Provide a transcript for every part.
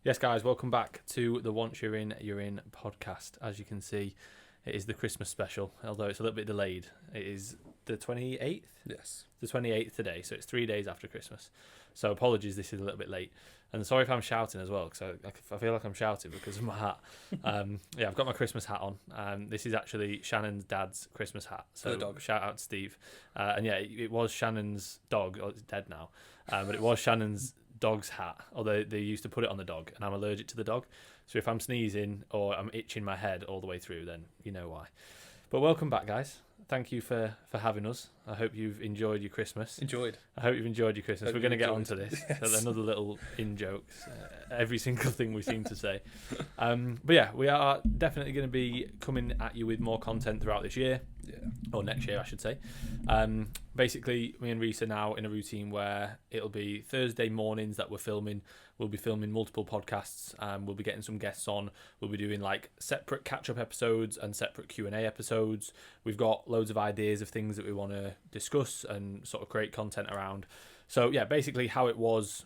Yes, guys, welcome back to the Once You're In podcast. As you can see, it is the Christmas special, although it's a little bit delayed. It is the 28th? Yes. The 28th today, so it's 3 days after Christmas. So apologies, this is a little bit late. And sorry if I'm shouting as well, because I feel like I'm shouting because of my hat. Yeah, I've got my Christmas hat on. This is actually Shannon's dad's Christmas hat. So the dog. Shout out to Steve. And yeah, it was Shannon's dog. Oh, it's dead now. But it was Shannon's dog's hat, although they used to put it on the dog, and I'm allergic to the dog. So if I'm sneezing or I'm itching my head all the way through, then you know why. But welcome back, guys. Thank you for having us. I hope you've enjoyed your Christmas. I hope you've enjoyed your Christmas. Hope We're going to get enjoyed. onto this. Yes. So another little in-jokes. Every single thing we seem to say. But yeah, we are definitely going to be coming at you with more content throughout this year. Yeah. Or next year, I should say. Basically, me and Reece are now in a routine where it'll be Thursday mornings that we're filming. We'll be filming multiple podcasts. We'll be getting some guests on. We'll be doing like separate catch-up episodes and separate Q&A episodes. We've got loads of ideas of things that we want to discuss and sort of create content around. So yeah, basically how it was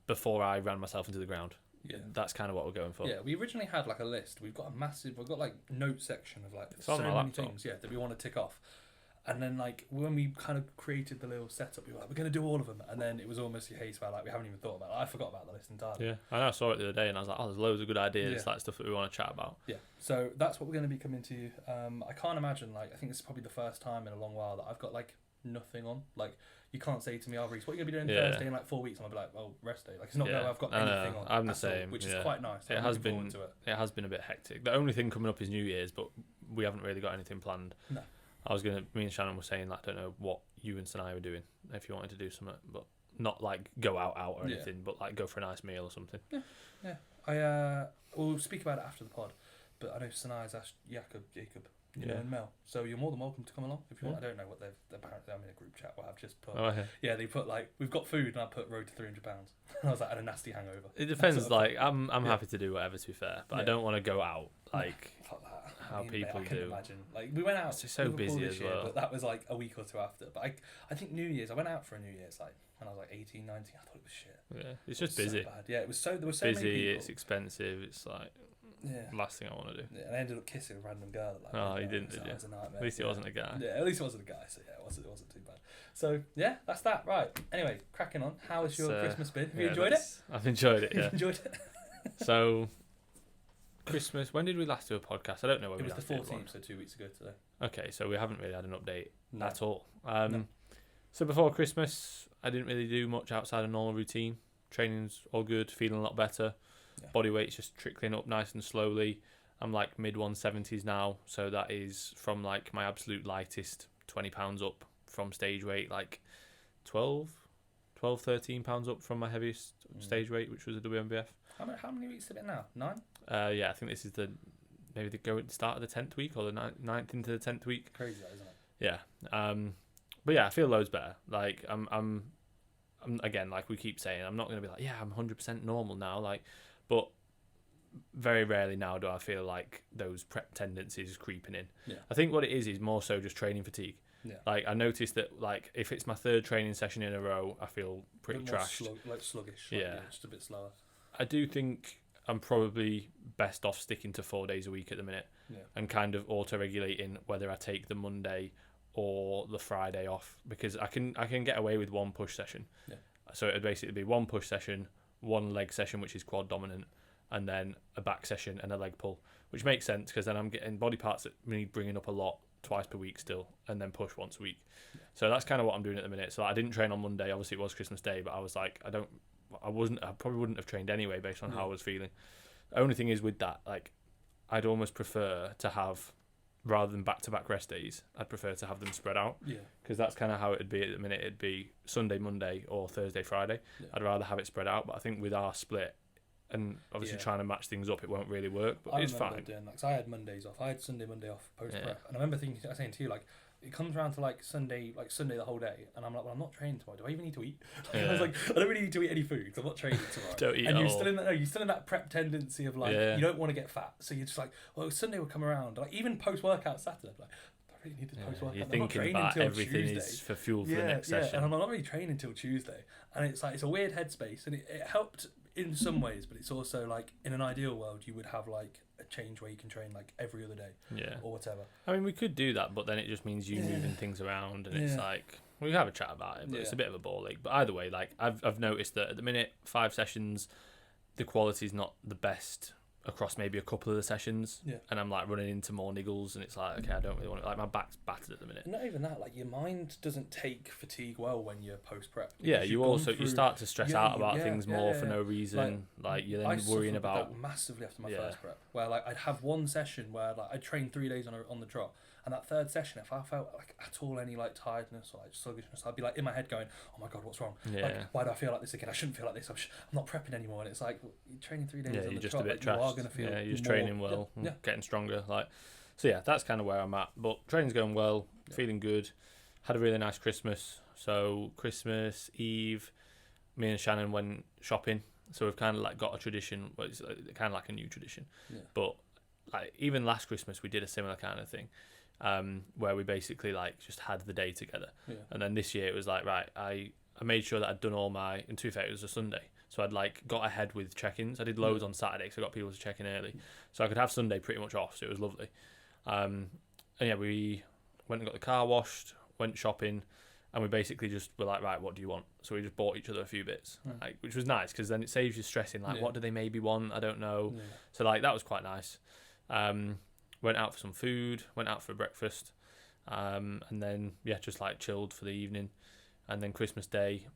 before I ran myself into the ground. Yeah. That's kind of what we're going for. Yeah, we originally had like a list. We've got like note section of like It's so on my many laptop. things, that we want to tick off. And then like when we kind of created the little setup, we were like, we're gonna do all of them. And then it was almost a case where like we haven't even thought about it. I forgot about the list entirely. Yeah, I know, I saw it the other day and I was like, oh, there's loads of good ideas, Yeah. like stuff that we want to chat about. Yeah. So that's what we're gonna be coming to you. I can't imagine I think this is probably the first time in a long while that I've got like nothing on. Like you can't say to me, oh Reece, what are you gonna be doing Thursday in like 4 weeks? And I'll be like, well, rest day. Like it's not that I've got anything on. I'm the at all, same, which yeah. is quite nice. It I'm has looking been forward to it has been a bit hectic. The only thing coming up is New Year's, but we haven't really got anything planned. No. Me and Shannon were saying like, I don't know what you and Sinai were doing if you wanted to do something, but not like go out or Yeah. anything, but like go for a nice meal or something. Yeah. We'll speak about it after the pod, but I know Sinai's asked Jacob, and Mel. So you're more than welcome to come along if you want. I don't know what they've apparently. I'm in a group chat where I've just put. Oh, yeah. They put like we've got food, and I put road to £300. And I was like, and a nasty hangover. It depends. That sort of Like I'm happy to do whatever. To be fair, but I Yeah. don't want to go out like. Fuck that. How people I can do. imagine. Like we went out. It's just so Liverpool busy this as year, well. But that was like a week or two after. But I think New Year's. I went out for a New Year's like when I was like 18, 19. I thought it was shit. Yeah, it's just It was busy. So bad. Yeah, it was so there were so many Busy. people. It's expensive. It's like last thing I want to do. Yeah, and I ended up kissing a random girl. Like, Oh, you didn't, did you? It was a nightmare. At least it wasn't a guy. Yeah, at least it wasn't a guy, so yeah, it wasn't too bad. So yeah, that's that. Right. Anyway, cracking on. How has your Christmas been? Have you enjoyed it? I've enjoyed it. You Yeah. enjoyed it? So, Christmas. When did we last do a podcast? I don't know when It we was the last did one. 14th, so 2 weeks ago today. Okay, so we haven't really had an update No. at all. No. So before Christmas, I didn't really do much outside of normal routine. Training's all good, feeling a lot better. Yeah. Body weight's just trickling up nice and slowly. I'm like mid 170s now, so that is from like my absolute lightest 20 pounds up from stage weight, like 13 pounds up from my heaviest stage weight, which was a WMBF. How many weeks is it now? 9? Yeah, I think this is maybe the start of the 10th week or the 9th into the 10th week. Crazy, that, isn't it? Yeah. But yeah, I feel loads better. Like I'm again, like we keep saying, I'm not going to be like, yeah, I'm 100% normal now. Like, but very rarely now do I feel like those prep tendencies creeping in. Yeah. I think what it is more so just training fatigue. Yeah. Like I noticed that like if it's my third training session in a row, I feel pretty trashed. Sluggish. Yeah. Just a bit slower. I do think I'm probably best off sticking to 4 days a week at the minute. Yeah. And kind of auto-regulating whether I take the Monday or the Friday off, because I can get away with one push session. Yeah. So it'd basically be one push session, one leg session, which is quad dominant, and then a back session and a leg pull, which makes sense because then I'm getting body parts that need bringing up a lot twice per week still, and then push once a week. Yeah. So that's kind of what I'm doing at the minute. So I didn't train on Monday. Obviously it was Christmas Day, but I was like, I probably wouldn't have trained anyway based on how I was feeling. The only thing is with that, like, I'd almost prefer to have, rather than back-to-back rest days, I'd prefer to have them spread out. Yeah. Because that's kind of how it'd be at the minute. It'd be Sunday, Monday, or Thursday, Friday. Yeah. I'd rather have it spread out, but I think with our split, and obviously trying to match things up, it won't really work, but it's fine. Doing, like, 'cause I had Mondays off. I had Sunday, Monday off post-prep. And I remember saying to you, like, it comes around to like Sunday the whole day, and I'm like, well, I'm not training tomorrow. Do I even need to eat? I was like, I don't really need to eat any food because I'm not training tomorrow. Don't eat and at you're all. still in that prep tendency of like you don't want to get fat, so you're just like, well, Sunday will come around. Like even post-workout Saturday, like, I really need to post-workout. You're I'm not thinking training about till everything Tuesday. is for fuel for the next session. And I'm not really training until Tuesday, and it's like it's a weird headspace, and it helped in some ways, but it's also like in an ideal world you would have like a change where you can train like every other day, or whatever. I mean, we could do that, but then it just means you moving things around, and it's like we can have a chat about it, but it's a bit of a ball ache. But either way, like I've noticed that at the minute 5 sessions, the quality's not the best across maybe a couple of the sessions, and I'm like running into more niggles, and it's like, okay, I don't really want it. Like my back's battered at the minute. Not even that, like your mind doesn't take fatigue well when you're post prep. Yeah, you start to stress out about things more for no reason. Like you're then worrying about that massively after my first prep, where like I'd have one session where like I'd train 3 days on the trot, and that third session, if I felt like at all any like tiredness or like sluggishness, I'd be like in my head going, oh my god, what's wrong? Like, why do I feel like this again? I shouldn't feel like this. I'm not prepping anymore. And it's like you're training 3 days on the trot, like, you are going to feel you're just training well, getting stronger. Like, so yeah, that's kind of where I'm at. But training's going well, feeling good. Had a really nice Christmas. So Christmas Eve, me and Shannon went shopping. So we've kind of like got a tradition, but it's kind of like a new tradition. But like even last Christmas we did a similar kind of thing. Where we basically like just had the day together, and then this year it was like, right, I made sure that I'd done all my, and to be fair, it was a Sunday, so I'd like got ahead with check-ins. I did loads on Saturday, so I got people to check in early, so I could have Sunday pretty much off, so it was lovely. And yeah, we went and got the car washed, went shopping, and we basically just were like, right, what do you want? So we just bought each other a few bits, like, which was nice, because then it saves you stressing, like, what do they maybe want? I don't know. So like that was quite nice. Went out for some food, went out for breakfast, and then just like chilled for the evening, and then Christmas Day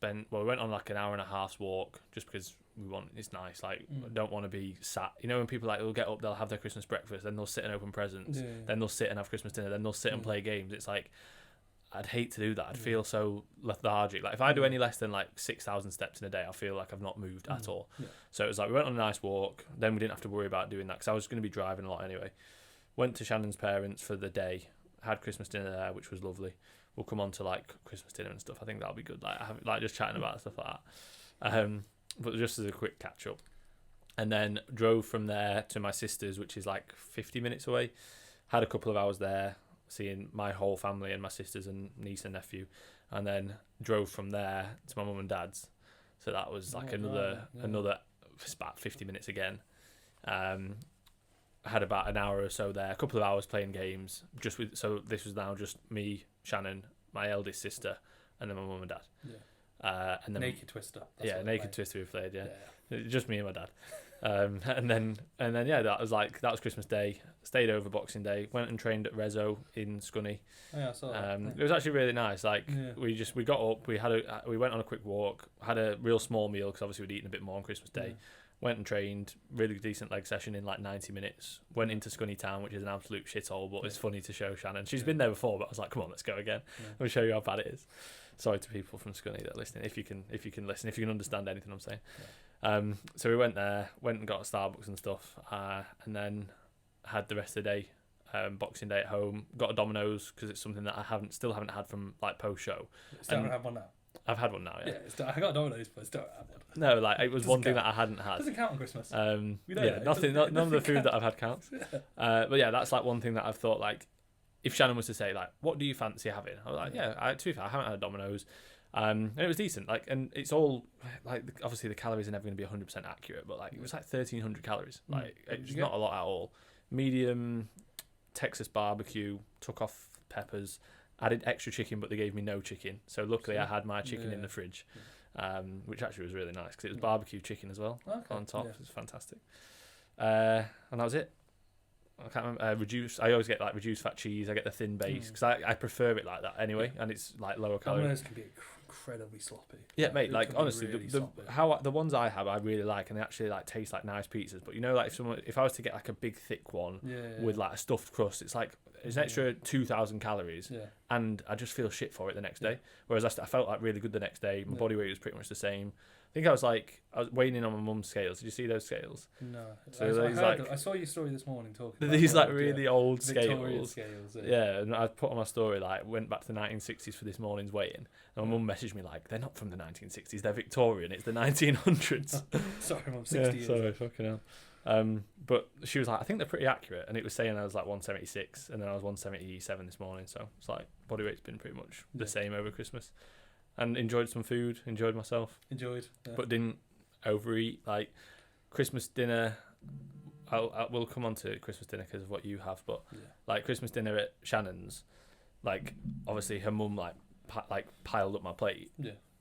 we went on like an hour and a half's walk just because it's nice. Like I don't want to be sat. You know when people like they'll get up, they'll have their Christmas breakfast, then they'll sit and open presents, then they'll sit and have Christmas dinner, then they'll sit and play games. It's like I'd hate to do that. I'd feel so lethargic. Like if I do any less than like 6,000 steps in a day, I feel like I've not moved at all. So it was like we went on a nice walk. Then we didn't have to worry about doing that because I was going to be driving a lot anyway. Went to Shannon's parents for the day. Had Christmas dinner there, which was lovely. We'll come on to like Christmas dinner and stuff. I think that'll be good. Like I have like just chatting about stuff like that. But just as a quick catch up, and then drove from there to my sister's, which is like 50 minutes away. Had a couple of hours there, seeing my whole family and my sisters and niece and nephew, and then drove from there to my mum and dad's. So that was like another it's about 50 minutes again. Had about an hour or so there, a couple of hours playing games. So this was now just me, Shannon, my eldest sister, and then my mum and dad. And then Naked Twister. Naked Twister we played. Just me and my dad. And then that was Christmas Day. Stayed over Boxing Day. Went and trained at Rezo in Scunny. Oh, yeah, I saw that. It was actually really nice. Like we got up. We went on a quick walk. Had a real small meal because obviously we'd eaten a bit more on Christmas Day. Went and trained. Really decent leg session in like 90 minutes. Went into Scunny Town, which is an absolute shithole, but it's funny to show Shannon. She's been there before, but I was like, come on, let's go again. Let me show you how bad it is. Sorry to people from Scunny that are listening. If you can listen, if you can understand anything I'm saying. So we went there, went and got a Starbucks and stuff, and then had the rest of the day, Boxing Day at home. Got a Domino's because it's something that I still haven't had from like post show. Still haven't had one now. I've had one now. Yeah, I got a Domino's, but I still haven't had one. No, like it was one thing that I hadn't had. Doesn't count on Christmas. None of the food that I've had counts. But yeah, that's like one thing that I've thought like, if Shannon was to say like, what do you fancy having? I was like, to be fair, I haven't had a Domino's. And it was decent, like, and it's all like obviously the calories are never going to be 100% accurate, but like it was like 1,300 calories, like it's not a lot at all. Medium Texas barbecue, took off peppers, added extra chicken, but they gave me no chicken, so luckily I had my chicken in the fridge, which actually was really nice because it was barbecue chicken as well on top. It was fantastic, and that was it. I can't remember. Reduced. I always get like reduced fat cheese. I get the thin base because I prefer it like that anyway, and it's like lower calorie. Domino's can be incredibly sloppy. Yeah, mate. Like honestly, really the ones I have, I really like, and they actually like taste like nice pizzas. But you know, like if I was to get like a big thick one with like a stuffed crust, it's like it's an extra 2,000 calories, and I just feel shit for it the next day. Whereas I felt like really good the next day. My body weight was pretty much the same. I think I was weighing in on my mum's scales. Did you see those scales? No. So I saw your story this morning talking about these like really old Victorian scales. Yeah, and I put on my story like went back to the 1960s for this morning's weigh-in. And my mum messaged me like, they're not from the 1960s, they're Victorian. It's the 1900s. Sorry, Mum, 60 years. Sorry, fucking hell. But she was like, I think they're pretty accurate, and it was saying I was like 176, and then I was 177 this morning. So it's like body weight's been pretty much the same over Christmas. And enjoyed some food, enjoyed myself. But overeat. Like Christmas dinner, we'll come on to Christmas dinner because of what you have, but like Christmas dinner at Shannon's, like obviously her mum like piled up my plate,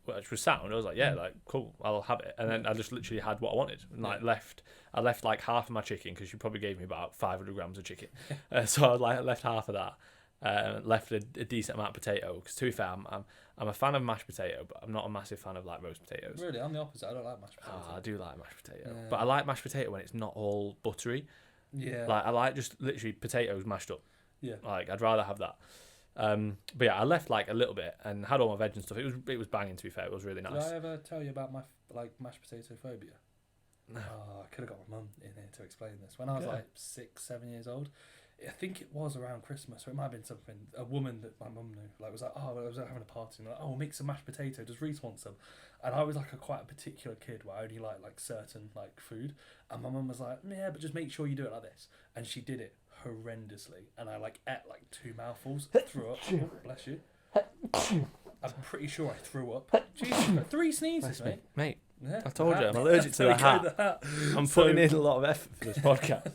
which was sound. I was like, like cool, I'll have it, and then I just literally had what I wanted, and I left like half of my chicken because she probably gave me about 500 grams of chicken, so I left half of that. Left a decent amount of potato because to be fair, I'm a fan of mashed potato, but I'm not a massive fan of like roast potatoes. Really, I'm the opposite. I don't like mashed potato. I do like mashed potato, but I like mashed potato when it's not all buttery. Yeah. Like I like just literally potatoes mashed up. Yeah. Like I'd rather have that. But yeah, I left like a little bit and had all my veg and stuff. It was banging. To be fair, it was really nice. Did I ever tell you about my mashed potato phobia? No. I could have got my mum in here to explain this. When I was like 6, 7 years old, I think it was around Christmas, or it might have been something. A woman that my mum knew, like, was like, "Oh, I was having a party, and like, oh, we'll make some mashed potato. Does Reece want some?" And I was like quite a particular kid, where I only like certain like food. And my mum was like, "Yeah, but just make sure you do it like this." And she did it horrendously, and I like ate like 2 mouthfuls, threw up. Oh, bless you. I'm pretty sure I threw up. Jesus, 3 sneezes, mate. Yeah, I told you, I'm allergic to the hat. I'm putting in a lot of effort for this podcast.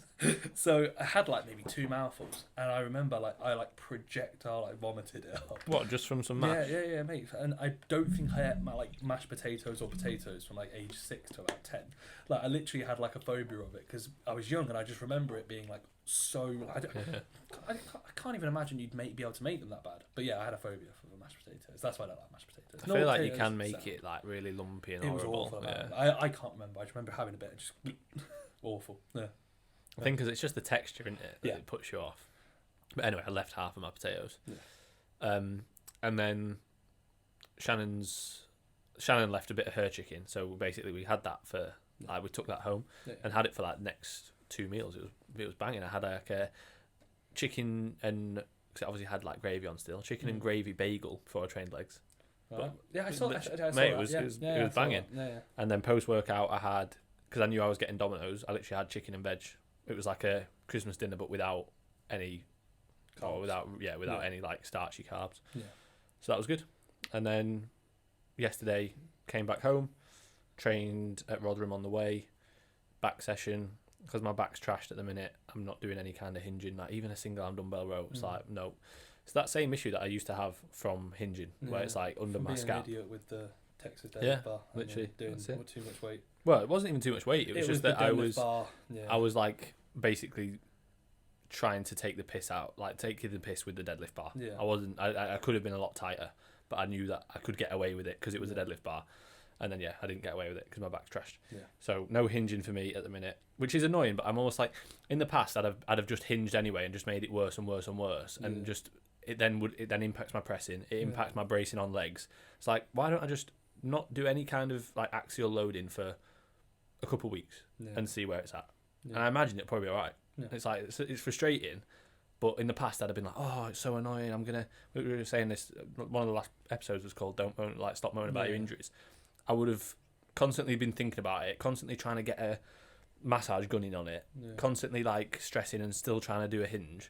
So I had like maybe 2 mouthfuls, and I remember I projectile vomited it up. What, just from some mash? Yeah, mate. And I don't think I ate my mashed potatoes or potatoes from like age 6 to about 10. Like I literally had like a phobia of it because I was young, and I just remember it being like so. I can't even imagine you'd be able to make them that bad. But yeah, I had a phobia for the mashed potatoes. That's why I don't like mashed potatoes. I feel like you can make it like really lumpy and horrible. It was awful. Yeah. I can't remember. I just remember having a bit of just awful. Yeah. I think because it's just the texture, isn't it, that it puts you off. But anyway, I left half of my potatoes. Yeah. And then Shannon left a bit of her chicken. So basically we had that for, like, we took that home and had it for like next 2 meals. It was banging. I had like a chicken and, because it obviously had like gravy on still, chicken and gravy bagel before I trained legs. Right. Yeah, I saw that. It was banging. Yeah. And then post workout, I had, because I knew I was getting Domino's, I literally had chicken and veg. It was like a Christmas dinner, but without any, without any like starchy carbs. Yeah. So that was good. And then yesterday came back home, trained at Rotherham on the way, back session, because my back's trashed at the minute. I'm not doing any kind of hinging, like even a single arm dumbbell row. It's like no. It's that same issue that I used to have from hinging, where it's like under my scap. An idiot with the Texas deadlift bar, literally doing too much weight. Well, it wasn't even too much weight. It was just that I was like basically trying to take the piss out, like taking the piss with the deadlift bar. Yeah. I could have been a lot tighter, but I knew that I could get away with it because it was a deadlift bar. And then I didn't get away with it because my back's trashed. Yeah. So no hinging for me at the minute, which is annoying. But I'm almost like, in the past I'd have just hinged anyway and just made it worse and worse and worse, and just it then impacts my pressing. It impacts my bracing on legs. It's like, why don't I just not do any kind of like axial loading for a couple of weeks and see where it's at? Yeah. And I imagine it'll probably be all right. Yeah. It's like it's frustrating. But in the past, I'd have been like, "Oh, it's so annoying. We were saying this. One of the last episodes was called "Don't moan, like stop moaning about your injuries." I would have constantly been thinking about it, constantly trying to get a massage gunning on it, constantly like stressing and still trying to do a hinge,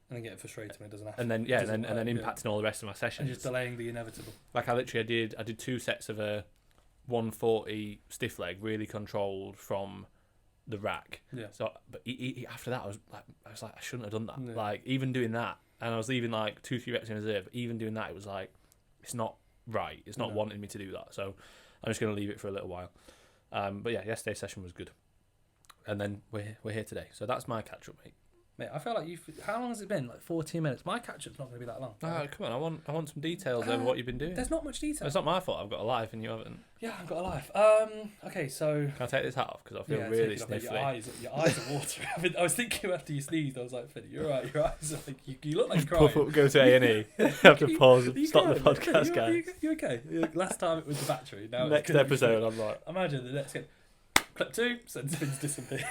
and then getting frustrated when it doesn't happen. And then and then impacting all the rest of my sessions. And just delaying the inevitable. Like I did 2 sets of a 140 stiff leg, really controlled from the rack. Yeah. So, but after that, I was like, I shouldn't have done that. Yeah. Like even doing that, and I was leaving like 2-3 reps in reserve. Even doing that, it was like, it's not right. It's not wanting me to do that. So I'm just gonna leave it for a little while. But yeah, yesterday's session was good, and then we're here today. So that's my catch up, mate. Mate, I feel like how long has it been? Like 14 minutes. My catch-up's not going to be that long. Come on, I want some details over what you've been doing. There's not much detail. It's not my fault. I've got a life and you haven't. Yeah, I've got a life. Okay, so... Can I take this hat off? Because I feel really sniffly. Your eyes are watery. I was thinking after you sneezed, I was like, Finny, you're right. Your eyes are like... You look like you're crying. Puff up, go to A&E. Have to pause and stop the podcast, guys. You okay? Last time it was the battery. Now next episode, I'm like... Imagine the next... Clip 2, and Finn's disappeared.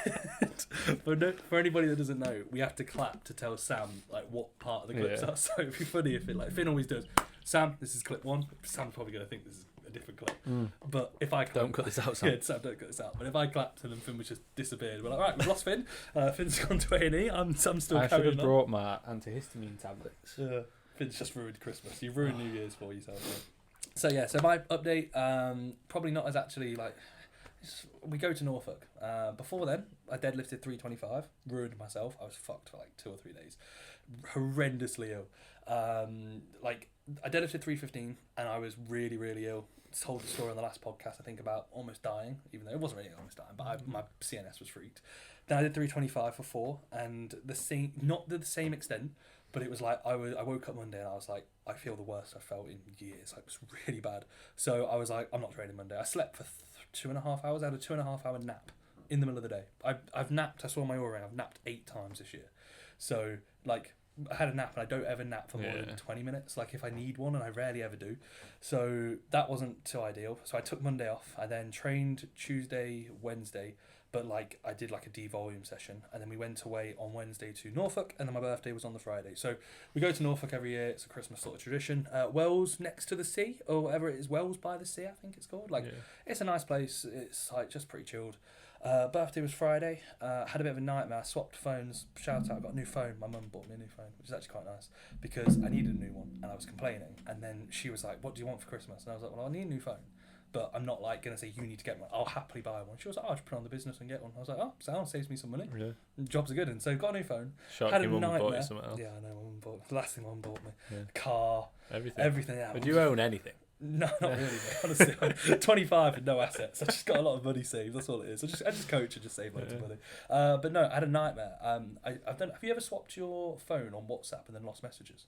For anybody that doesn't know, we have to clap to tell Sam like what part of the clips are. So it'd be funny if Finn always does. Sam, this is clip 1. Sam's probably going to think this is a different clip. But if I clap, don't cut this out, Sam. Yeah, Sam, don't cut this out. But if I clapped and then Finn was just disappeared, we're like, all right, we've lost Finn. Finn's gone to A&E. I'm still carrying on. I should have brought my antihistamine tablets. Finn's just ruined Christmas. You've ruined New Year's for yourself. So my update, probably not as actually like. We go to Norfolk. Before then, I deadlifted 325, ruined myself. I was fucked for like 2 or 3 days, horrendously ill. Like I deadlifted 315, and I was really, really ill. Told the story on the last podcast, I think, about almost dying, even though it wasn't really almost dying, but my CNS was freaked. Then I did 325 for 4, and the same, not to the same extent, but it was like I woke up Monday and I was like, I feel the worst I've felt in years. Like, it was really bad. So I was like, I'm not training Monday. I slept for 2.5 hours. I had a 2.5 hour nap in the middle of the day. I've napped. I saw my Oura ring. I've napped 8 times this year. So like, I had a nap, and I don't ever nap for more than 20 minutes. Like, if I need one, and I rarely ever do. So that wasn't too ideal. So I took Monday off. I then trained Tuesday, Wednesday. But like, I did like a devolume session, and then we went away on Wednesday to Norfolk, and then my birthday was on the Friday. So we go to Norfolk every year. It's a Christmas sort of tradition. Wells next to the sea, or whatever it is, Wells by the sea, I think it's called. Like, it's a nice place. It's like just pretty chilled. Birthday was Friday. Had a bit of a nightmare. I swapped phones. Shout out, I got a new phone. My mum bought me a new phone, which is actually quite nice, because I needed a new one, and I was complaining. And then she was like, "What do you want for Christmas?" And I was like, "Well, I need a new phone. But I'm not like going to say you need to get one. I'll happily buy one." She was like, "Oh, I'll just put on the business and get one." I was like, "Oh, sounds saves me some money." Yeah. Jobs are good. And so got a new phone. Shock, had a your mum nightmare. bought you something else. Yeah, I know. My mum bought the last thing my mum bought me. Yeah. Car. Everything. Yeah. But do you own anything? No, not really, mate. Honestly, I'm 25 with no assets. I just got a lot of money saved. That's all it is. I just coach and just save loads of money. But no, I had a nightmare. I've done. Have you ever swapped your phone on WhatsApp and then lost messages?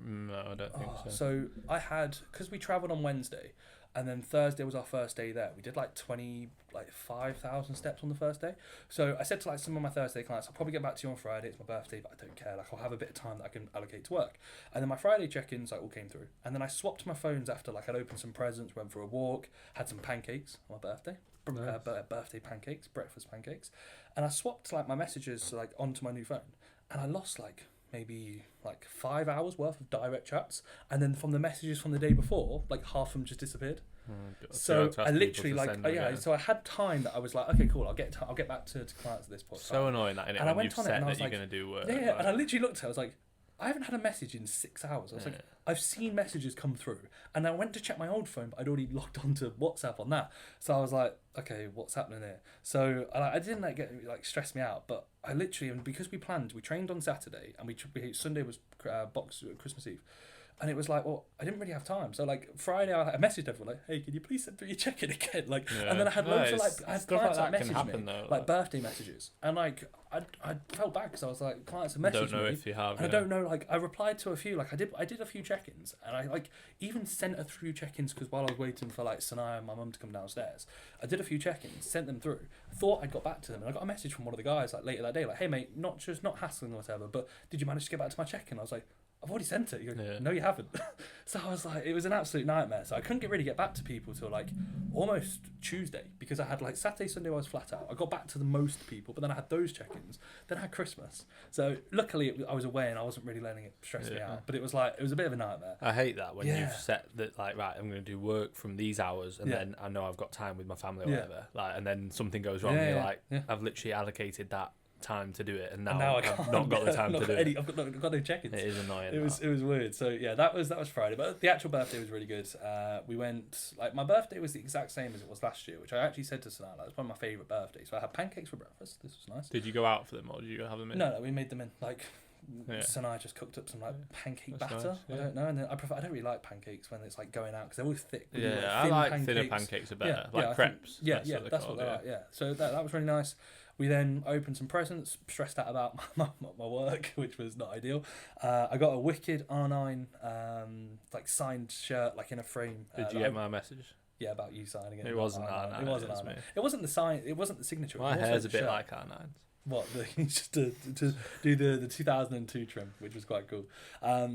No, I don't think so. So I had, because we travelled on Wednesday, and then Thursday was our first day there. We did like 5,000 steps on the first day. So I said to like some of my Thursday clients, I'll probably get back to you on Friday. It's my birthday, but I don't care. Like, I'll have a bit of time that I can allocate to work. And then my Friday check-ins like all came through. And then I swapped my phones after like I'd opened some presents, went for a walk, had some pancakes on my birthday. Nice. Birthday pancakes, breakfast pancakes. And I swapped like my messages like onto my new phone. And I lost like maybe like 5 hours worth of direct chats, and then from the messages from the day before, like half of them just disappeared. So I literally like, so I had time that I was like, okay, cool, I'll get back to clients at this point. So annoying that, innit? And I went on it and I was you're like, going to do work. Yeah, and I literally looked at it, I was like, I haven't had a message in 6 hours. I was like, I've seen messages come through, and I went to check my old phone, but I'd already logged onto WhatsApp on that. So I was like, okay, what's happening here? So I didn't like stress me out, but I literally, and because we trained on Saturday, and Sunday was Christmas Eve. And it was like, well, I didn't really have time. So like Friday, I messaged everyone like, "Hey, can you please send through your check-in again?" Like, and then I had loads of like, I had clients that messaged me, like birthday messages, and like I felt bad because I was like, clients have messaged me. Don't know if you have. I don't know. Like, I replied to a few. Like, I did a few check-ins, and I like even sent a few check-ins because while I was waiting for like Sanaya and my mum to come downstairs, I did a few check-ins, sent them through. Thought I'd got back to them, and I got a message from one of the guys like later that day, like, "Hey mate, not hassling or whatever, but did you manage to get back to my check-in?" I was like, "I've already sent it." You go, "No, you haven't." So I was like, it was an absolute nightmare. So I couldn't really get back to people till like almost Tuesday, because I had like Saturday, Sunday I was flat out. I got back to the most people, but then I had those check-ins. Then I had Christmas. So luckily I was away and I wasn't really letting it stress me out. But it was a bit of a nightmare. I hate that when you've set that, like, right, I'm going to do work from these hours, and then I know I've got time with my family or whatever. Like, and then something goes wrong, and you're like, I've literally allocated that time to do it, and now I've not got the time to do it. I've got no check-ins. It is annoying. It was weird. So yeah, that was Friday, but the actual birthday was really good. We went, like, my birthday was the exact same as it was last year, which I actually said to Sanaa, like, it's one of my favourite birthdays. So I had pancakes for breakfast. This was nice. Did you go out for them, or did you have them in? No, we made them in. Like, Sanaa just cooked up some like pancake batter. Nice, I don't know, and then I don't really like pancakes when it's like going out because they're always thick. I like thinner pancakes are better, like crepes. That's what they're like. Yeah, so that was really nice. We then opened some presents, stressed out about my work, which was not ideal. I got a wicked R9 like signed shirt, like in a frame. Did you get my message? Yeah, about you signing it. It wasn't R9. It wasn't R9. It wasn't the sign. It wasn't the signature. My hair's a bit like R9's. What, just to do the 2002 trim, which was quite cool.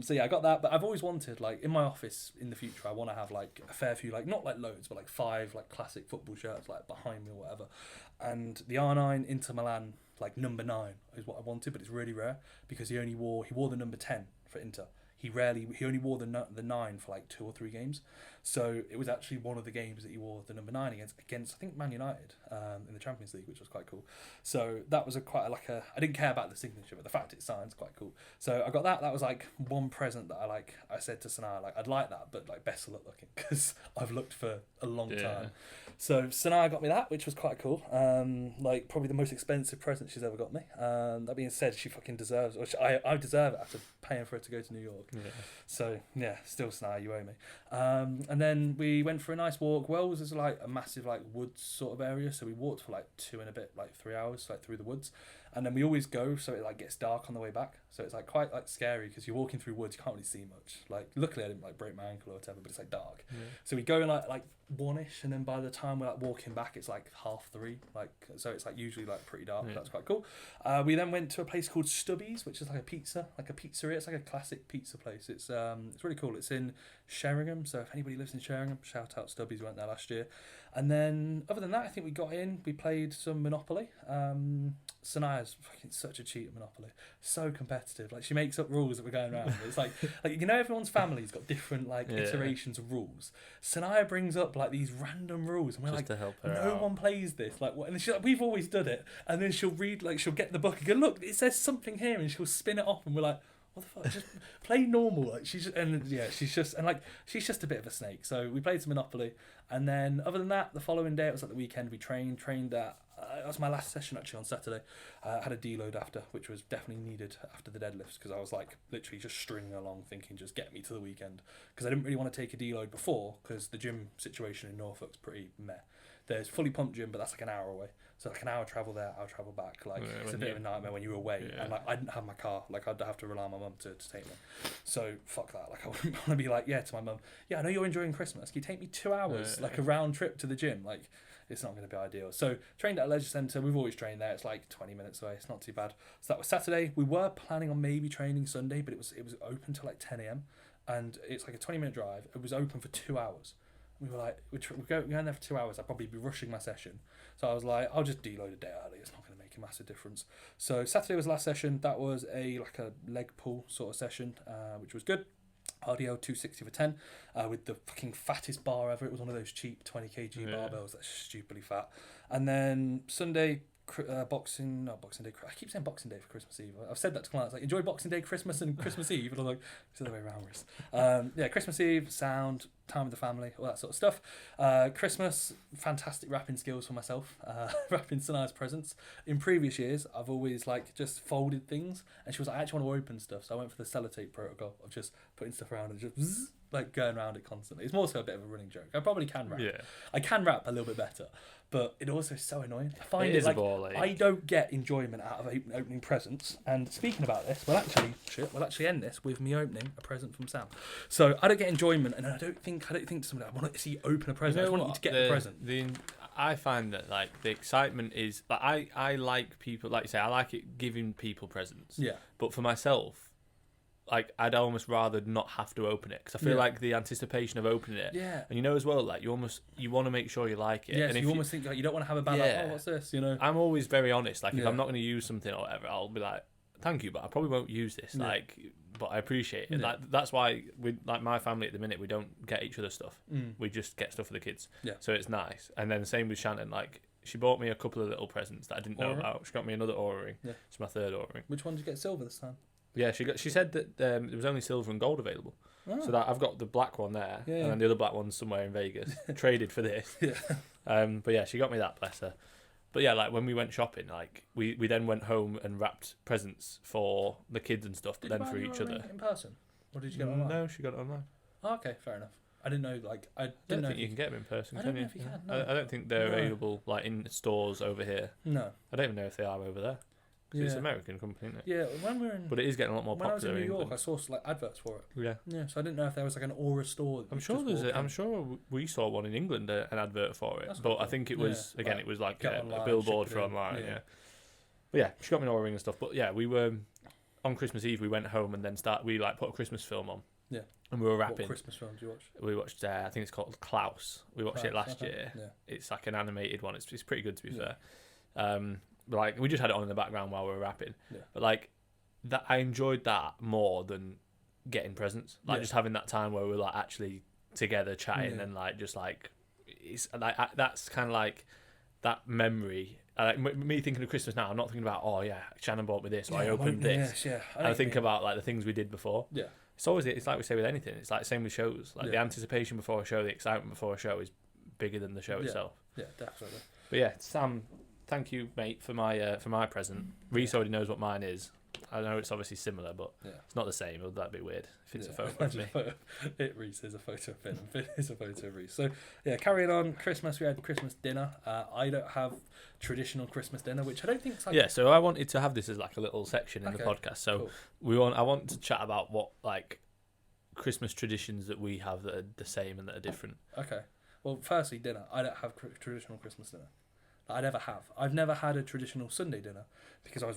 So yeah, I got that, but I've always wanted, like, in my office in the future, I want to have like a fair few, like, not like loads, but like 5 like classic football shirts like behind me or whatever. And the R9 Inter Milan, like number 9 is what I wanted, but it's really rare because he wore the number 10 for Inter. He only wore the 9 for like 2 or 3 games. So it was actually one of the games that he wore the number 9 against I think Man United in the Champions League, which was quite cool. So that was I didn't care about the signature, but the fact it signed's quite cool. So I got that. That was like one present that I said to Sanaa, like, I'd like that, but like best look looking, because I've looked for a long time. So Sanaa got me that, which was quite cool. Like probably the most expensive present she's ever got me. That being said, she fucking deserves, or I deserve it after paying for her to go to New York. Yeah. So yeah, still Sanaa, you owe me. And then we went for a nice walk. Wells is like a massive like woods sort of area, so we walked for like 2 and a bit, like 3 hours, like through the woods. And then we always go so it like gets dark on the way back, so it's like quite like scary because you're walking through woods, you can't really see much. Like luckily I didn't like break my ankle or whatever, but it's like dark. So we go in like 1ish, and then by the time we're like walking back it's like 2:30, like, so it's like usually like pretty dark. That's quite cool. We then went to a place called Stubby's, which is like a pizzeria. It's like a classic pizza place. It's really cool. It's in Sheringham, so if anybody lives in Sheringham, shout out Stubby's. We went there last year. And then other than that, I think we got in, we played some Monopoly. Sanaya's fucking such a cheat at Monopoly, so competitive. Like she makes up rules that we're going around. It's like you know, everyone's family's got different like iterations of rules. Sanaya brings up like these random rules, and we're just like, to help her no out. One plays this. Like what? And she's like, we've always done it. And then she'll read, like she'll get the book and go, look, it says something here, and she'll spin it off, and we're like, what the fuck? Just play normal. Like she's just a bit of a snake. So we played some Monopoly, and then other than that, the following day it was like the weekend. We trained at. That was my last session actually on Saturday. I had a deload after, which was definitely needed after the deadlifts, because I was like literally just stringing along thinking just get me to the weekend, because I didn't really want to take a deload before, because the gym situation in Norfolk's pretty meh. There's fully pumped gym, but that's like an hour away. So like an hour travel there, hour travel back. Like it's a bit of a nightmare when you're away, and like I didn't have my car. Like I'd have to rely on my mum to take me. So fuck that. Like I wouldn't want to be like to my mum. Yeah, I know you're enjoying Christmas. Can you take me 2 hours, like a round trip to the gym? Like it's not going to be ideal. So trained at a leisure centre. We've always trained there. It's like 20 minutes away. It's not too bad. So that was Saturday. We were planning on maybe training Sunday, but it was open till like 10 a.m. and it's like a 20-minute drive. It was open for 2 hours. We were like, we're going there for 2 hours. I'd probably be rushing my session. So I was like, I'll just deload a day early. It's not going to make a massive difference. So Saturday was the last session. That was a leg pull sort of session, which was good. RDL 260 for 10 with the fucking fattest bar ever. It was one of those cheap 20 kg barbells that's stupidly fat. And then Sunday, Boxing Day. I keep saying Boxing Day for Christmas Eve. I've said that to clients, like, enjoy Boxing Day, Christmas, and Christmas Eve. And I'm like, it's the other way around, Reece. Christmas Eve, sound, time with the family, all that sort of stuff. Christmas, fantastic rapping skills for myself. Rapping Sanaya's presents. In previous years, I've always like just folded things, and she was like, I actually want to open stuff, so I went for the sellotape protocol of just putting stuff around and just like going around it constantly. It's more so a bit of a running joke. I probably can rap. Yeah. I can rap a little bit better, but it also is so annoying. I find it like I don't get enjoyment out of opening presents. And speaking about this, we'll actually end this with me opening a present from Sam. So I don't get enjoyment, and I don't think to somebody, I want to see you open a present. I want you to get the present. I find that like the excitement is like I like people, like you say, I like it giving people presents. Yeah. But for myself, like I'd almost rather not have to open it, because I feel like the anticipation of opening it. Yeah. And as well, like you want to make sure you like it. Yeah. And so you almost think like you don't want to have a bad like, oh, what's this? I'm always very honest. Like if I'm not going to use something or whatever, I'll be like, thank you, but I probably won't use this. Yeah. Like, but I appreciate it. Yeah. Like that's why we, like my family at the minute, we don't get each other stuff. We just get stuff for the kids. Yeah. So it's nice. And then same with Shannon. Like she bought me a couple of little presents that I didn't know about. She got me another Oura ring. Yeah. It's my third Oura ring. Which one did you get? Silver this time? Yeah, she said that there was only silver and gold available. Oh. So that I've got the black one there, and then the other black one's somewhere in Vegas, traded for this. Yeah. But yeah, she got me that, bless her. But yeah, like when we went shopping, like we then went home and wrapped presents for the kids and stuff, but then for each other. In person, or did you get it online? No, she got it online. Oh, okay, fair enough. I didn't know. Like I don't think you can get them in person. I don't know if you can. No. I don't think they're available like in stores over here. No. I don't even know if they are over there. Yeah. It's an American company, isn't it? Yeah, when we were in... But it is getting a lot more popular. When I was in New York, I saw like adverts for it. Yeah. Yeah, so I didn't know if there was like an Aura store. I'm sure we saw one in England, an advert for it. That's but cool. I think it was, it was like a billboard for online, yeah. But yeah, she got me an Aura ring and stuff. But yeah, we were... On Christmas Eve, we went home and then we like put a Christmas film on. Yeah. And we were rapping. What Christmas film did you watch? We watched, I think it's called Klaus. We watched it last year. Yeah. It's like an animated one. It's pretty good, to be fair. Like we just had it on in the background while we were rapping, but like that I enjoyed that more than getting presents. Like just having that time where we're like actually together chatting and like just like it's like that's kind of like that memory. Like me thinking of Christmas now, I'm not thinking about Shannon bought me this, or I opened this. I think about like the things we did before. Yeah. It's like we say with anything. It's like same with shows. Like the anticipation before a show, the excitement before a show is bigger than the show itself. Yeah, definitely. But yeah, Sam, thank you, mate, for my present. Reece already knows what mine is. I know it's obviously similar, but it's not the same. That'd be weird if it's a photo of me. Reece is a photo of Finn, and Finn is a photo of Reece. So, carrying on, Christmas, we had Christmas dinner. I don't have traditional Christmas dinner, which I don't think is like... Yeah, so I wanted to have this as like a little section in the podcast. So I want to chat about what like Christmas traditions that we have that are the same and that are different. Okay. Well, firstly, dinner. I don't have traditional Christmas dinner. I never have. I've never had a traditional Sunday dinner because I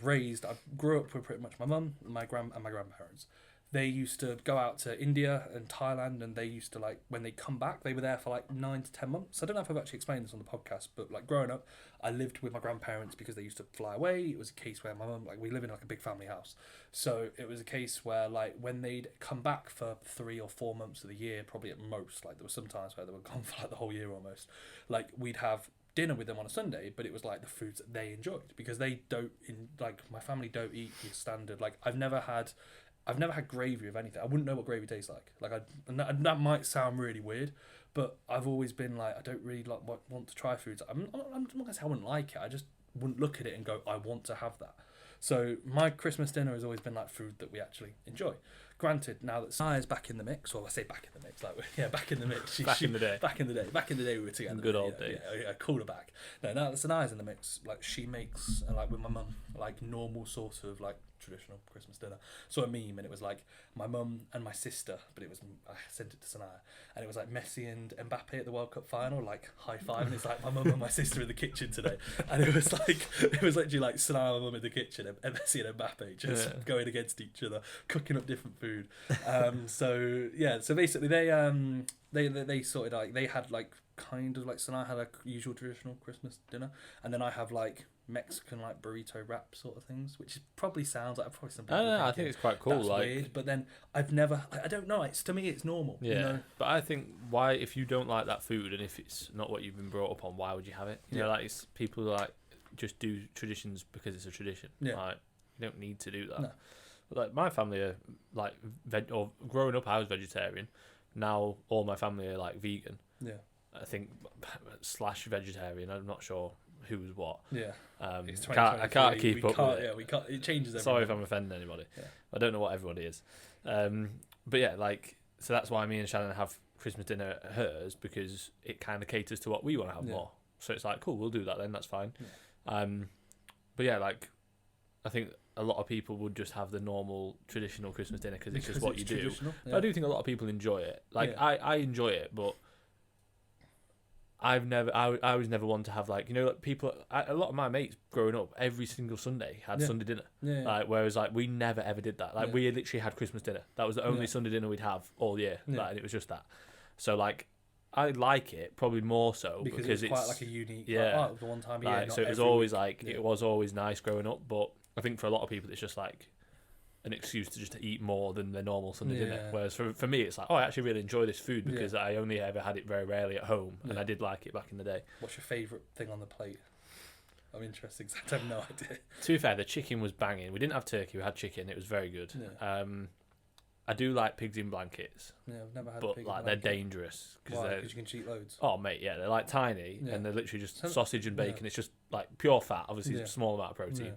grew up with pretty much my mum, my grandparents. They used to go out to India and Thailand, and they used to like when they come back, they were there for like 9 to 10 months. I don't know if I've actually explained this on the podcast, but like growing up, I lived with my grandparents because they used to fly away. It was a case where my mum, like we live in like a big family house, so it was a case where like when they'd come back for 3 or 4 months of the year, probably at most, like there were some times where they were gone for like the whole year almost. Like we'd have dinner with them on a Sunday, but it was like the foods that they enjoyed because they don't my family don't eat your standard. Like I've never had gravy of anything. I wouldn't know what gravy tastes like. And that might sound really weird, but I've always been like I don't really like want to try foods. I'm not gonna say I wouldn't like it. I just wouldn't look at it and go I want to have that. So my Christmas dinner has always been like food that we actually enjoy. Granted, now that Sanaya's back in the mix, well, I say back in the mix, like back in the mix. Back in the day We were together. Good old days. Yeah, call her back. No, now that Sanaya's in the mix, like she makes, like with my mum, like normal sort of like traditional Christmas dinner. Saw a meme and it was like my mum and my sister, but I sent it to Sanaya, and it was like Messi and Mbappe at the World Cup final, like high five, and it's like my mum and my sister in the kitchen today, and it was literally like Sanaya, my mum in the kitchen, and Messi and Mbappe just going against each other, cooking up different food. So basically they sorted like they had like kind of like Sanaya had a usual traditional Christmas dinner, and then I have like Mexican like burrito wrap sort of things, which probably sounds like some people I think it's quite cool. That's like weird, but then I don't know. To me, it's normal. Yeah, you know? But I think why if you don't like that food and if it's not what you've been brought up on, why would you have it? You know, like it's people like just do traditions because it's a tradition. Yeah, like you don't need to do that. No. But, like my family are like growing up, I was vegetarian. Now all my family are like vegan. Yeah, I think / vegetarian. I'm not sure who's what. Yeah. I can't keep up with it. Yeah, we can't. It changes. Sorry if I'm offending anybody. Yeah. I don't know what everybody is. But yeah, like so that's why me and Shannon have Christmas dinner at hers because it kind of caters to what we want to have more. So it's like cool, we'll do that then. That's fine. Yeah. But yeah, like I think a lot of people would just have the normal traditional Christmas dinner because it's just what you do. Yeah. I do think a lot of people enjoy it. Like I enjoy it, but I was never one to have like like people. A lot of my mates growing up, every single Sunday had Sunday dinner. Yeah. Like whereas like we never ever did that. Like we literally had Christmas dinner. That was the only Sunday dinner we'd have all year. Yeah. Like, and it was just that. So like I like it probably more so because it's quite like a unique. Like, the one time a year. Like, so it was always like it was always nice growing up, but I think for a lot of people it's just like an excuse to just eat more than the normal Sunday dinner. Whereas for me, it's like, I actually really enjoy this food because I only ever had it very rarely at home, and I did like it back in the day. What's your favourite thing on the plate? I'm interested because I have no idea. To be fair, the chicken was banging. We didn't have turkey, we had chicken. It was very good. Yeah. I do like pigs in blankets. Yeah, I've never had but a pig like they're dangerous because you can cheat loads. Oh mate, yeah, they're like tiny and they're literally just sausage and bacon. It's just like pure fat. Obviously, it's a small amount of protein,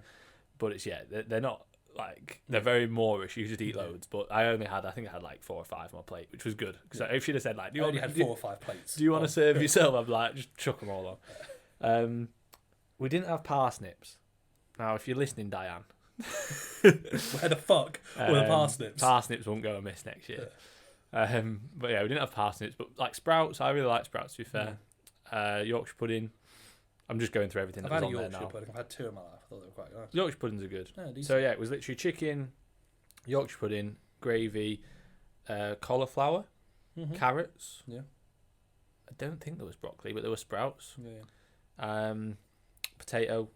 but it's they're not. Like they're very Moorish. You just eat loads, but I think I had like 4 or 5 on my plate, which was good. Because if she'd have said like, I only had 4 or 5 plates. Do you want to serve yourself? I'm like, just chuck them all on. We didn't have parsnips. Now, if you're listening, Diane, where the fuck were the parsnips? Parsnips won't go amiss next year. But yeah, we didn't have parsnips, but like sprouts. I really like sprouts. To be fair, Yorkshire pudding. I'm just going through everything that was on there now. I've had a Yorkshire pudding. I've had 2 in my life. I thought they were quite nice. Yorkshire puddings are good. Yeah, so yeah, it was literally chicken, Yorkshire pudding, gravy, cauliflower, carrots. Yeah. I don't think there was broccoli, but there were sprouts. Yeah. Potato.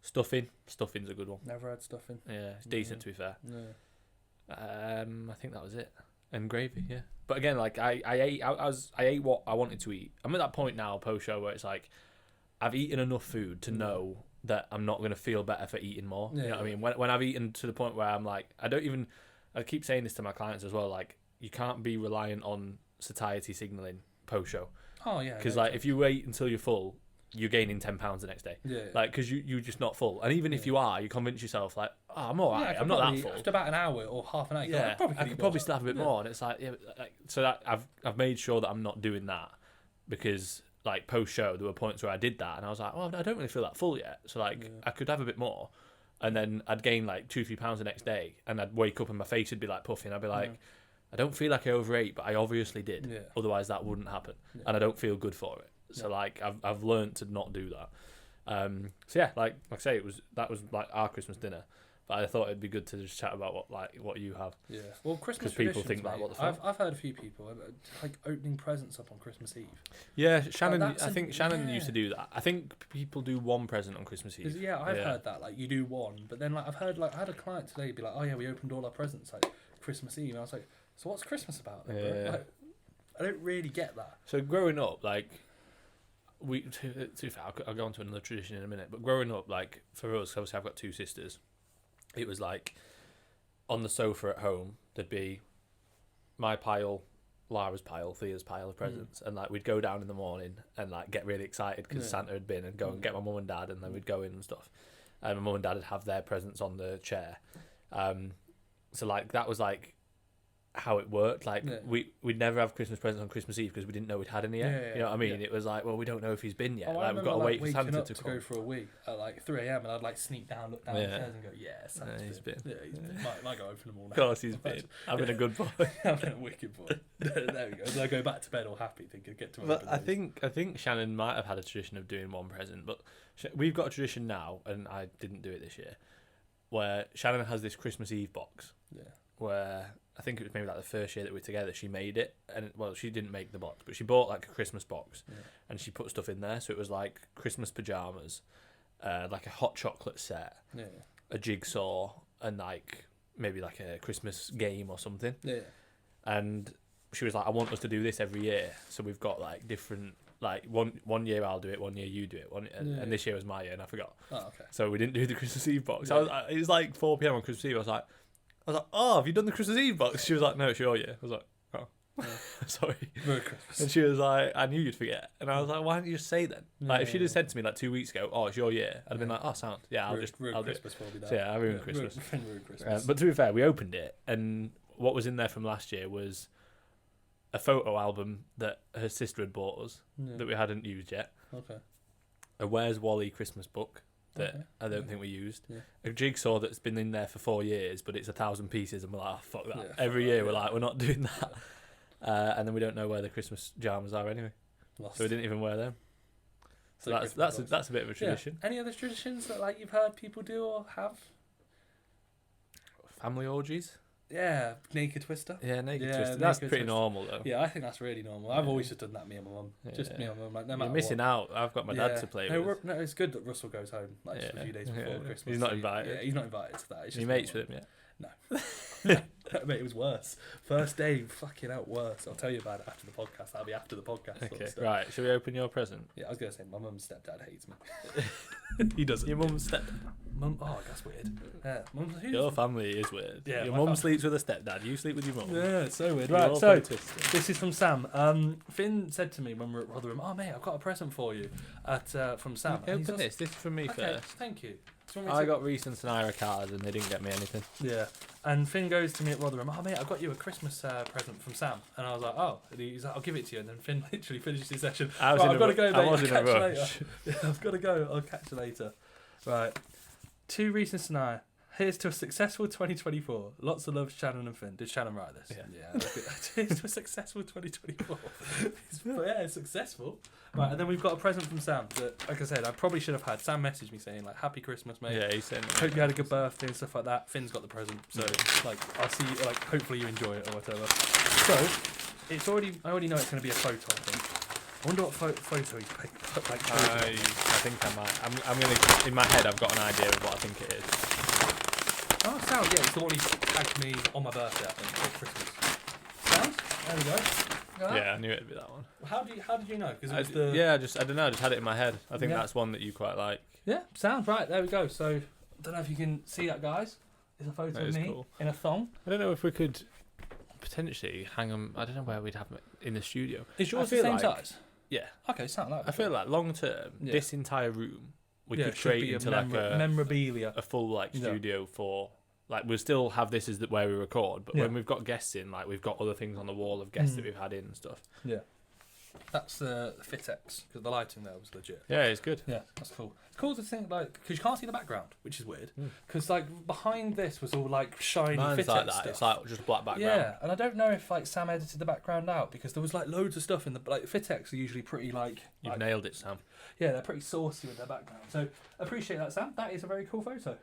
Stuffing. Stuffing's a good one. Never had stuffing. Yeah, it's decent to be fair. Yeah. I think that was it. And gravy, yeah. But again, like I ate what I wanted to eat. I'm at that point now post show where it's like I've eaten enough food to know that I'm not gonna feel better for eating more. You know what I mean? When I've eaten to the point where I'm like, I keep saying this to my clients as well. Like, you can't be reliant on satiety signaling post show. Oh yeah. Because like if you wait until you're full, you're gaining 10 pounds the next day. Yeah. Like, because you're just not full. And even if you are, you convince yourself like, oh, I'm alright. I'm not that full. After about an hour or half an hour, I could probably still have a bit more. And it's like, so that I've made sure that I'm not doing that, because like post show there were points where I did that and I was like, well, I don't really feel that full yet. So like I could have a bit more, and then I'd gain like 2-3 pounds the next day, and I'd wake up and my face would be like puffy, and I'd be like, I don't feel like I overate, but I obviously did. Yeah. Otherwise that wouldn't happen, and I don't feel good for it. So like I've learned to not do that. So yeah, like I say, that was like our Christmas dinner, but I thought it'd be good to just chat about what you have. Yeah. Well, Christmas because people think like, what the fuck? I've heard a few people like opening presents up on Christmas Eve. Yeah, Shannon. I think Shannon used to do that. I think people do one present on Christmas Eve. Yeah, I've heard that. Like you do one, but then like I've heard like I had a client today be like, oh yeah, we opened all our presents like Christmas Eve, and I was like, so what's Christmas about then, bro? Like, I don't really get that. So growing up, like. To be fair, I'll go on to another tradition in a minute, but growing up, like for us, obviously I've got 2 sisters, it was like on the sofa at home there'd be my pile, Lara's pile, Thea's pile of presents, and like we'd go down in the morning and like get really excited because Santa had been, and go and get my mum and dad, and then we'd go in and stuff, and my mum and dad would have their presents on the chair. So like that was like how it worked. Like we'd never have Christmas presents on Christmas Eve because we didn't know we'd had any yet. You know what I mean? It was like, well, we don't know if he's been yet. Like we've got to wait for Santa to come. Go for a week at like 3 a.m. and I'd like sneak down, look down the stairs and go, Santa's been. Yeah, he's been. Might go open them all now. Of course he's been. I've been a good boy. I've been a wicked boy. There we go. And I go back to bed all happy, thinking get to my. But I think Shannon might have had a tradition of doing one present, but we've got a tradition now, and I didn't do it this year, where Shannon has this Christmas Eve box. Yeah. Where I think it was maybe like the first year that we were together, she made it, and she didn't make the box, but she bought like a Christmas box, and she put stuff in there. So it was like Christmas pajamas, like a hot chocolate set, a jigsaw, and like maybe like a Christmas game or something. Yeah. And she was like, I want us to do this every year. So we've got like different, like one year I'll do it, one year you do it, and this year was my year, and I forgot. Oh, okay. So we didn't do the Christmas Eve box. It was like 4 p.m. on Christmas Eve. I was like, oh, have you done the Christmas Eve box? She was like, no, it's your year. I was like, oh, sorry. Merry Christmas. And she was like, I knew you'd forget. And I was like, why didn't you just say then? Like, if she'd have said to me like 2 weeks ago, oh, it's your year, I'd have been like, oh, sound. Yeah, I'll do it. So yeah, I ruined Christmas. But to be fair, we opened it, and what was in there from last year was a photo album that her sister had bought us that we hadn't used yet. Okay. A Where's Wally Christmas book that I don't think we used. Yeah. A jigsaw that's been in there for 4 years, but it's 1,000 pieces, and we're like, oh, fuck that. Yeah, every year we're like, we're not doing that. And then we don't know where the Christmas pajamas are anyway. Lost. So we didn't even wear them. So that's a bit of a tradition. Yeah. Any other traditions that like you've heard people do or have? Family orgies. Yeah, naked twister. Yeah, naked twister. That's pretty normal though. Yeah, I think that's really normal. I've always just done that, me and my mum. Just me and my mum. Like, no matter You're missing out. I've got my dad to play with. No, it's good that Russell goes home like just a few days before Christmas. He's not invited. Yeah, he's not invited to that. It's just you mates with him yet? No. Mate, it was worse. First day, fucking out worse. I'll tell you about it after the podcast. That'll be after the podcast. Okay, right. Shall we open your present? Yeah, I was going to say, my mum's stepdad hates me. He doesn't. Your mum's stepdad? Mum, oh, that's weird. Yeah, your family is weird. Yeah, your mum sleeps with a stepdad. You sleep with your mum. Yeah, it's so weird. Right, so this is from Sam. Finn said to me when we were at Rotherham, oh, mate, I've got a present for you from Sam. Open this. This is from me first. Thank you. I got Reece and Sanira cards and they didn't get me anything. Yeah. And Finn goes to me at Rotherham, oh mate, I got you a Christmas present from Sam. And I was like, oh. And he's like, I'll give it to you. And then Finn literally finished his session. I've got to go, mate. I was in a rush. I've got to go. I'll catch you later. Right. To Reece and Sanira. Here's to a successful 2024. Lots of love, Shannon and Finn. Did Shannon write this? Yeah. Here's to a successful 2024. It's successful. Right, and then we've got a present from Sam that, like I said, I probably should have had. Sam messaged me saying, like, happy Christmas, mate. Yeah, he said. Hope you had a good birthday and stuff like that. Finn's got the present. So, like, I'll see you, like, hopefully you enjoy it or whatever. So, I already know it's going to be a photo, I think. I wonder what photo he's put, like, I think I might. I'm going to, in my head, I've got an idea of what I think it is. Oh, Sam, yeah, it's the one he tagged me on my birthday, I think, for Christmas. sounds. There we go. Yeah, I knew it'd be that one. How did you know? Because it was I don't know. I just had it in my head. I think that's one that you quite like. Yeah, sounds right. There we go. So, I don't know if you can see that, guys. It's a photo of me in a thong. I don't know if we could potentially hang them. I don't know where we'd have them in the studio. Is yours the same size? Yeah. Okay, sound like. I feel like long term, this entire room we could create into like a memorabilia, a full like studio for. Like, we'll still have this as where we record, but when we've got guests in, like, we've got other things on the wall of guests that we've had in and stuff. Yeah. That's the Fitex, because the lighting there was legit. Yeah, it's good. Yeah, that's cool. It's cool to think, like, because you can't see the background, which is weird. Because, like, behind this was all, like, shiny Fitex like that. stuff. It's, like, just black background. Yeah, and I don't know if, like, Sam edited the background out, because there was, like, loads of stuff in the... Like, Fitex are usually pretty, like... You've nailed it, Sam. Yeah, they're pretty saucy with their background. So, appreciate that, Sam. That is a very cool photo.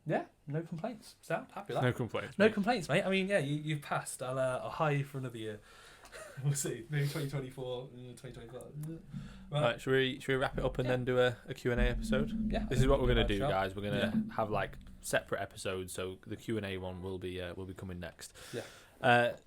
Yeah, no complaints. Sam, happy with that. No complaints. No complaints, mate. I mean, yeah, you've passed. I'll hire you for another year. We'll see. Maybe 2024, 2025. Right, should we wrap it up and then do a Q&A episode? Yeah. This is what we're going to do, guys. We're going to have, like, separate episodes, so the Q&A one will be coming next. Yeah.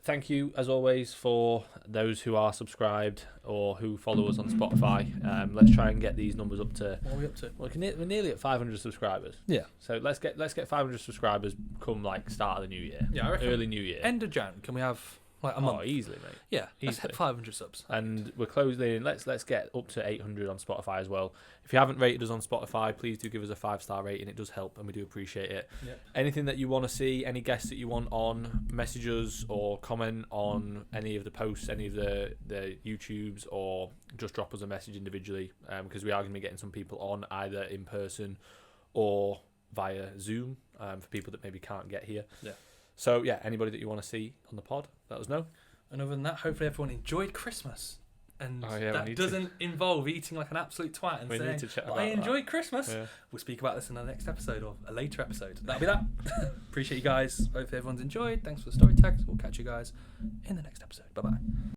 Thank you, as always, for those who are subscribed or who follow us on Spotify. Let's try and get these numbers up to... What are we up to? Well, we're nearly at 500 subscribers. Yeah. So let's get 500 subscribers come, like, start of the new year. Yeah, I reckon early new year. End of Jan, can we have... Like a month. Oh, easily, mate. Yeah, let's hit 500 subs. And we're closing. Let's get up to 800 on Spotify as well. If you haven't rated us on Spotify, please do give us a 5-star rating. It does help, and we do appreciate it. Yep. Anything that you want to see, any guests that you want on, message us or comment on any of the posts, any of the YouTubes, or just drop us a message individually, because we are going to be getting some people on either in person or via Zoom for people that maybe can't get here. Yeah. So, yeah, anybody that you want to see on the pod, let us know. And other than that, hopefully everyone enjoyed Christmas. And that doesn't involve eating like an absolute twat and saying, I enjoyed Christmas. Yeah. We'll speak about this in the next episode or a later episode. That'll be that. Appreciate you guys. Hopefully everyone's enjoyed. Thanks for the story tags. We'll catch you guys in the next episode. Bye-bye.